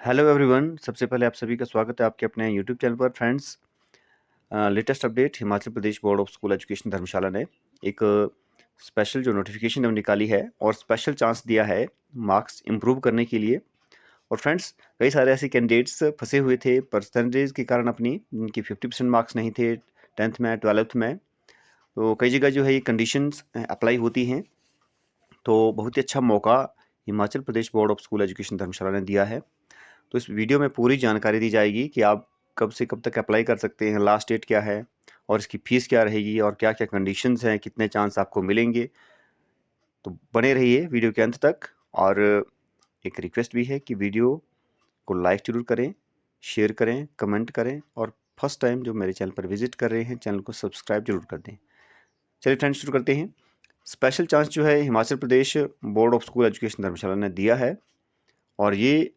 Hello everyone, सबसे पहले आप सभी का स्वागत है आपके अपने यूट्यूब चैनल पर friends. Latest update Himachal Pradesh board of school education Dharamshala ने एक स्पेशल जो नोटिफिकेशन निकाली है और स्पेशल चांस दिया है मार्क्स इंप्रूव करने के लिए। और फ्रेंड्स, कई सारे ऐसे कैंडिडेट्स फंसे हुए थे परसेंटेज के कारण अपनी, जिनकी 50% मार्क्स नहीं थे 10th में 12th में। तो कई जगह जो है ये कंडीशंस अप्लाई होती हैं। तो बहुत ही अच्छा मौका Himachal Pradesh board of school education Dharamshala ने दिया है। तो इस वीडियो में पूरी जानकारी दी जाएगी कि आप कब से कब तक अप्लाई कर सकते हैं, लास्ट डेट क्या है और इसकी फ़ीस क्या रहेगी और क्या-क्या कंडीशंस हैं, कितने चांस आपको मिलेंगे। तो बने रहिए वीडियो के अंत तक। और एक रिक्वेस्ट भी है कि वीडियो को लाइक ज़रूर करें, शेयर करें, कमेंट करें और फर्स्ट टाइम जो मेरे चैनल पर विज़िट कर रहे हैं, चैनल को सब्सक्राइब ज़रूर कर दें। चलिए फ्रेंड्स, शुरू करते हैं। स्पेशल चांस जो है Himachal Pradesh board of school education Dharamshala ने दिया है और ये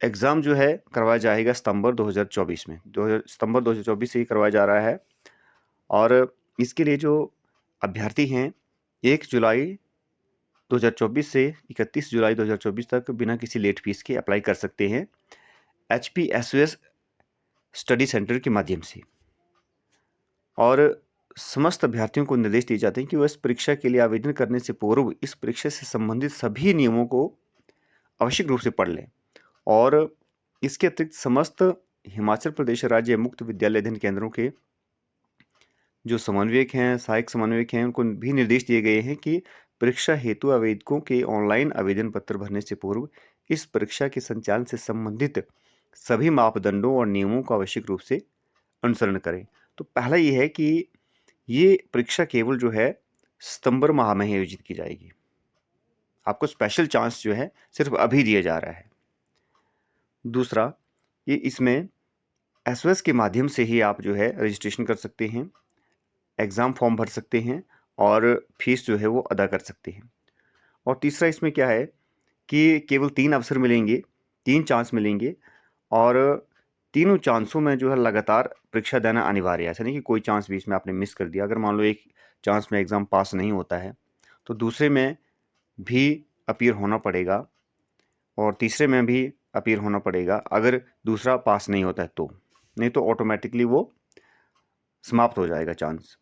एग्ज़ाम जो है करवाया जाएगा सितंबर 2024 में। सितंबर 2024 से ही करवाया जा रहा है। और इसके लिए जो अभ्यर्थी हैं 1 जुलाई 2024 से 31 जुलाई 2024 तक बिना किसी लेट फीस के अप्लाई कर सकते हैं HPSUS स्टडी सेंटर के माध्यम से। और समस्त अभ्यर्थियों को निर्देश दिए जाते हैं कि वह इस परीक्षा के लिए आवेदन करने से पूर्व इस परीक्षा से संबंधित सभी नियमों को आवश्यक रूप से पढ़ लें। और इसके अतिरिक्त समस्त हिमाचल प्रदेश राज्य मुक्त विद्यालय अध्ययन केंद्रों के जो समन्वयक हैं, सहायक समन्वयक हैं, उनको भी निर्देश दिए गए हैं कि परीक्षा हेतु आवेदकों के ऑनलाइन आवेदन पत्र भरने से पूर्व इस परीक्षा के संचालन से संबंधित सभी मापदंडों और नियमों का आवश्यक रूप से अनुसरण करें। तो पहला ये है कि ये परीक्षा केवल जो है सितंबर माह में ही आयोजित की जाएगी। आपको स्पेशल चांस जो है सिर्फ अभी दिया जा रहा है। दूसरा, ये इसमें एसओएस के माध्यम से ही आप जो है रजिस्ट्रेशन कर सकते हैं, एग्ज़ाम फॉर्म भर सकते हैं और फीस जो है वो अदा कर सकते हैं। और तीसरा इसमें क्या है कि केवल 3 अवसर मिलेंगे, 3 चांस मिलेंगे और तीनों चांसों में जो है लगातार परीक्षा देना अनिवार्य है। ऐसा नहीं कि कोई चांस बीच में आपने मिस कर दिया। अगर मान लो एक चांस में एग्ज़ाम पास नहीं होता है, तो दूसरे में भी अपीयर होना पड़ेगा और तीसरे में भी अपीयर होना पड़ेगा अगर दूसरा पास नहीं होता है तो। नहीं तो ऑटोमेटिकली वो समाप्त हो जाएगा चांस।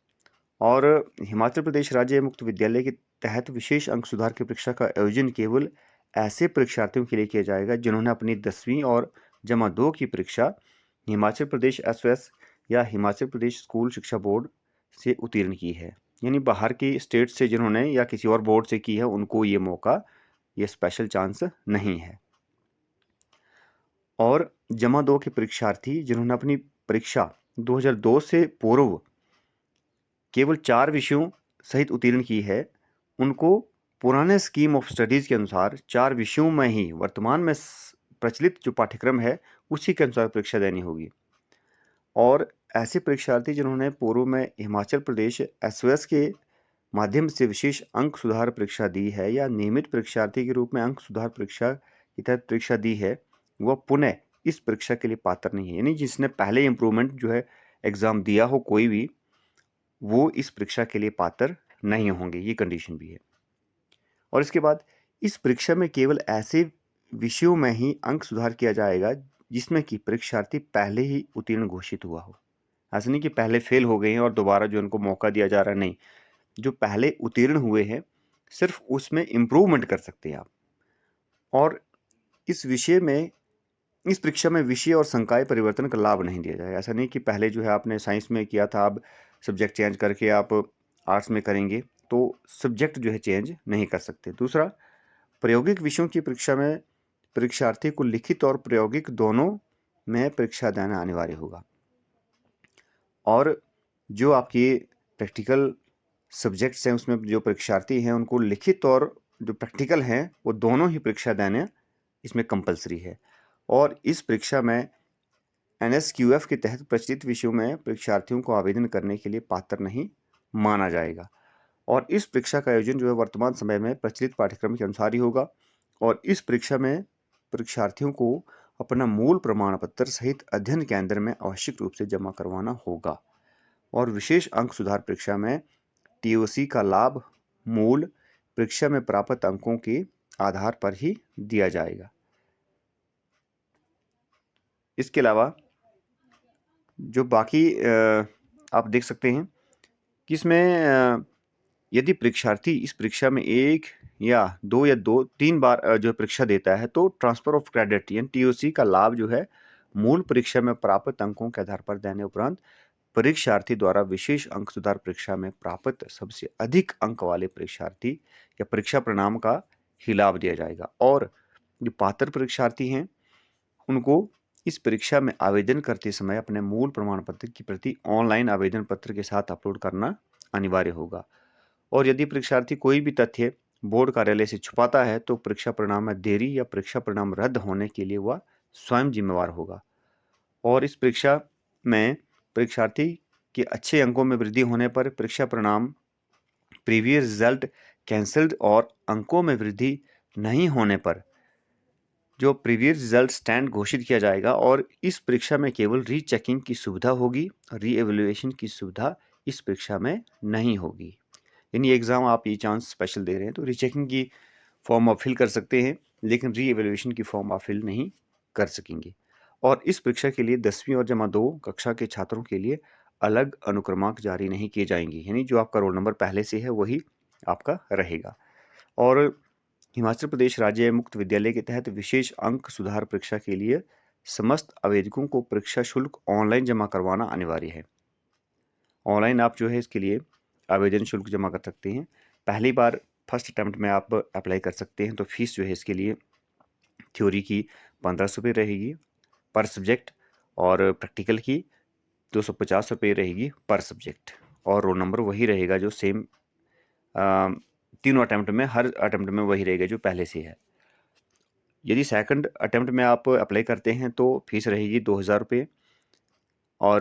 और हिमाचल प्रदेश राज्य मुक्त विद्यालय के तहत विशेष अंक सुधार की परीक्षा का आयोजन केवल ऐसे परीक्षार्थियों के लिए किया जाएगा जिन्होंने अपनी 10वीं और जमा 2 की परीक्षा हिमाचल प्रदेश एसओएस या हिमाचल प्रदेश स्कूल शिक्षा बोर्ड से उत्तीर्ण की है। यानी बाहर की स्टेट से जिन्होंने या किसी और बोर्ड से की है, उनको ये मौका, ये स्पेशल चांस नहीं है। और जमा 2 के परीक्षार्थी जिन्होंने अपनी परीक्षा 2002 से पूर्व केवल 4 विषयों सहित उत्तीर्ण की है, उनको पुराने स्कीम ऑफ स्टडीज़ के अनुसार 4 विषयों में ही वर्तमान में प्रचलित जो पाठ्यक्रम है, उसी के अनुसार परीक्षा देनी होगी। और ऐसे परीक्षार्थी जिन्होंने पूर्व में हिमाचल प्रदेश एसओएस के माध्यम से विशेष अंक सुधार परीक्षा दी है या नियमित परीक्षार्थी के रूप में अंक सुधार परीक्षा के तहत परीक्षा दी है, वह पुनः इस परीक्षा के लिए पात्र नहीं है। यानी जिसने पहले इम्प्रूवमेंट जो है एग्ज़ाम दिया हो कोई भी, वो इस परीक्षा के लिए पात्र नहीं होंगे, ये कंडीशन भी है। और इसके बाद इस परीक्षा में केवल ऐसे विषयों में ही अंक सुधार किया जाएगा जिसमें कि परीक्षार्थी पहले ही उत्तीर्ण घोषित हुआ हो। ऐसा नहीं कि पहले फेल हो गए हैं और दोबारा जो उनको मौका दिया जा रहा है, नहीं। जो पहले उत्तीर्ण हुए हैं, सिर्फ उसमें इम्प्रूवमेंट कर सकते हैं आप। और इस विषय में, इस परीक्षा में विषय और संकाय परिवर्तन का लाभ नहीं दिया जाएगा। ऐसा नहीं कि पहले जो है आपने साइंस में किया था, अब सब्जेक्ट चेंज करके आप आर्ट्स में करेंगे, तो सब्जेक्ट जो है चेंज नहीं कर सकते। दूसरा, प्रायोगिक विषयों की परीक्षा में परीक्षार्थी को लिखित और प्रायोगिक दोनों में परीक्षा देना अनिवार्य होगा। और जो आपकी प्रैक्टिकल सब्जेक्ट्स हैं, उसमें जो परीक्षार्थी हैं, उनको लिखित और जो प्रैक्टिकल हैं, वो दोनों ही परीक्षा देना इसमें कंपलसरी है। और इस परीक्षा में एनएसक्यूएफ के तहत प्रचलित विषयों में परीक्षार्थियों को आवेदन करने के लिए पात्र नहीं माना जाएगा। और इस परीक्षा का आयोजन जो है वर्तमान समय में प्रचलित पाठ्यक्रम के अनुसार ही होगा। और इस परीक्षा में परीक्षार्थियों को अपना मूल प्रमाण पत्र सहित अध्ययन केंद्र में आवश्यक रूप से जमा करवाना होगा। और विशेष अंक सुधार परीक्षा में टीओसी का लाभ मूल परीक्षा में प्राप्त अंकों के आधार पर ही दिया जाएगा। इसके अलावा जो बाकी आप देख सकते हैं कि इसमें यदि परीक्षार्थी इस परीक्षा में 1 या 2 या 2-3 बार जो परीक्षा देता है, तो ट्रांसफर ऑफ क्रेडिट यानी टीओसी का लाभ जो है मूल परीक्षा में प्राप्त अंकों के आधार पर देने उपरांत परीक्षार्थी द्वारा विशेष अंक सुधार परीक्षा में प्राप्त सबसे अधिक अंक वाले परीक्षार्थी या परीक्षा परिणाम का ही लाभ दिया जाएगा। और जो पात्र परीक्षार्थी हैं, उनको इस परीक्षा में आवेदन करते समय अपने मूल प्रमाण पत्र की प्रति ऑनलाइन आवेदन पत्र के साथ अपलोड करना अनिवार्य होगा। और यदि परीक्षार्थी कोई भी तथ्य बोर्ड कार्यालय से छुपाता है, तो परीक्षा परिणाम में देरी या परीक्षा परिणाम रद्द होने के लिए वह स्वयं जिम्मेवार होगा। और इस परीक्षा में परीक्षार्थी के अच्छे अंकों में वृद्धि होने पर परीक्षा परिणाम प्रीवियस रिजल्ट कैंसल्ड और अंकों में वृद्धि नहीं होने पर जो प्रीवियस रिजल्ट स्टैंड घोषित किया जाएगा। और इस परीक्षा में केवल रीचेकिंग की सुविधा होगी, रीएवैल्यूएशन की सुविधा इस परीक्षा में नहीं होगी। यानी एग्ज़ाम आप ये चांस स्पेशल दे रहे हैं, तो रीचेकिंग की फॉर्म आप फिल कर सकते हैं, लेकिन रीएवैल्यूएशन की फॉर्म आप फिल नहीं कर सकेंगे। और इस परीक्षा के लिए 10वीं और जमा 2 कक्षा के छात्रों के लिए अलग अनुक्रमांक जारी नहीं किए जाएंगे, यानी जो आपका रोल नंबर पहले से है वही आपका रहेगा। और हिमाचल प्रदेश राज्य मुक्त विद्यालय के तहत विशेष अंक सुधार परीक्षा के लिए समस्त आवेदकों को परीक्षा शुल्क ऑनलाइन जमा करवाना अनिवार्य है। ऑनलाइन आप जो है इसके लिए आवेदन शुल्क जमा कर सकते हैं। पहली बार फर्स्ट अटेम्प्ट में आप अप्लाई कर सकते हैं, तो फीस जो है इसके लिए थ्योरी की 1500 रुपये रहेगी पर सब्जेक्ट और प्रैक्टिकल की 250 रुपये रहेगी पर सब्जेक्ट। और रोल नंबर वही रहेगा जो सेम तीनों अटेम्प्ट में, हर अटेम्प्ट में वही रहेगा जो पहले से है। यदि सेकंड अटेम्प्ट में आप अप्लाई करते हैं तो फीस रहेगी 2000 रुपये और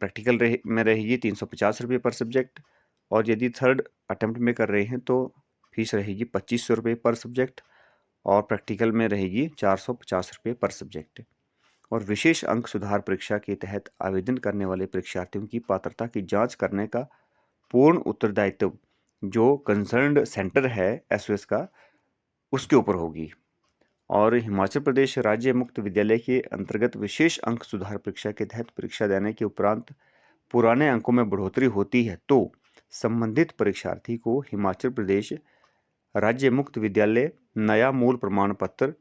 प्रैक्टिकल में रहेगी 350 रुपये पर सब्जेक्ट। और यदि थर्ड अटेम्प्ट में कर रहे हैं तो फीस रहेगी 2500 रुपये पर सब्जेक्ट और प्रैक्टिकल में रहेगी 450 रुपये पर सब्जेक्ट। और विशेष अंक सुधार परीक्षा के तहत आवेदन करने वाले परीक्षार्थियों की पात्रता की जांच करने का पूर्ण उत्तरदायित्व जो कंसर्न्ड सेंटर है एसओएस का, उसके ऊपर होगी। और हिमाचल प्रदेश राज्य मुक्त विद्यालय के अंतर्गत विशेष अंक सुधार परीक्षा के तहत परीक्षा देने के उपरांत पुराने अंकों में बढ़ोतरी होती है, तो संबंधित परीक्षार्थी को हिमाचल प्रदेश राज्य मुक्त विद्यालय नया मूल प्रमाण पत्र,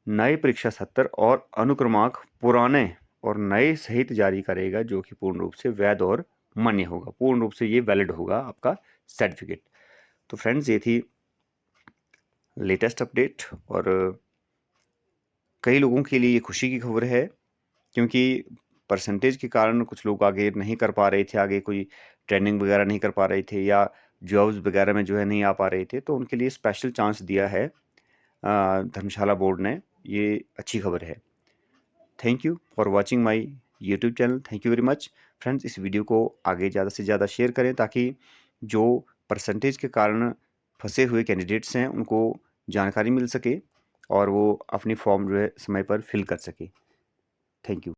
नए परीक्षा सत्र और अनुक्रमांक पुराने और नए सहित जारी करेगा, जो कि पूर्ण रूप से वैध और मान्य होगा। पूर्ण रूप से ये वैलिड होगा आपका सर्टिफिकेट। तो फ्रेंड्स, ये थी लेटेस्ट अपडेट और कई लोगों के लिए ये खुशी की खबर है, क्योंकि परसेंटेज के कारण कुछ लोग आगे नहीं कर पा रहे थे, आगे कोई ट्रेनिंग वगैरह नहीं कर पा रहे थे या जॉब्स वगैरह में जो है नहीं आ पा रहे थे, तो उनके लिए स्पेशल चांस दिया है धर्मशाला बोर्ड ने। ये अच्छी खबर है। Thank you for watching my YouTube channel. Thank you very much friends. इस वीडियो को आगे ज़्यादा से ज़्यादा शेयर करें, ताकि जो परसेंटेज के कारण फंसे हुए कैंडिडेट्स हैं उनको जानकारी मिल सके और वो अपनी फॉर्म जो है समय पर फिल कर सके। Thank you.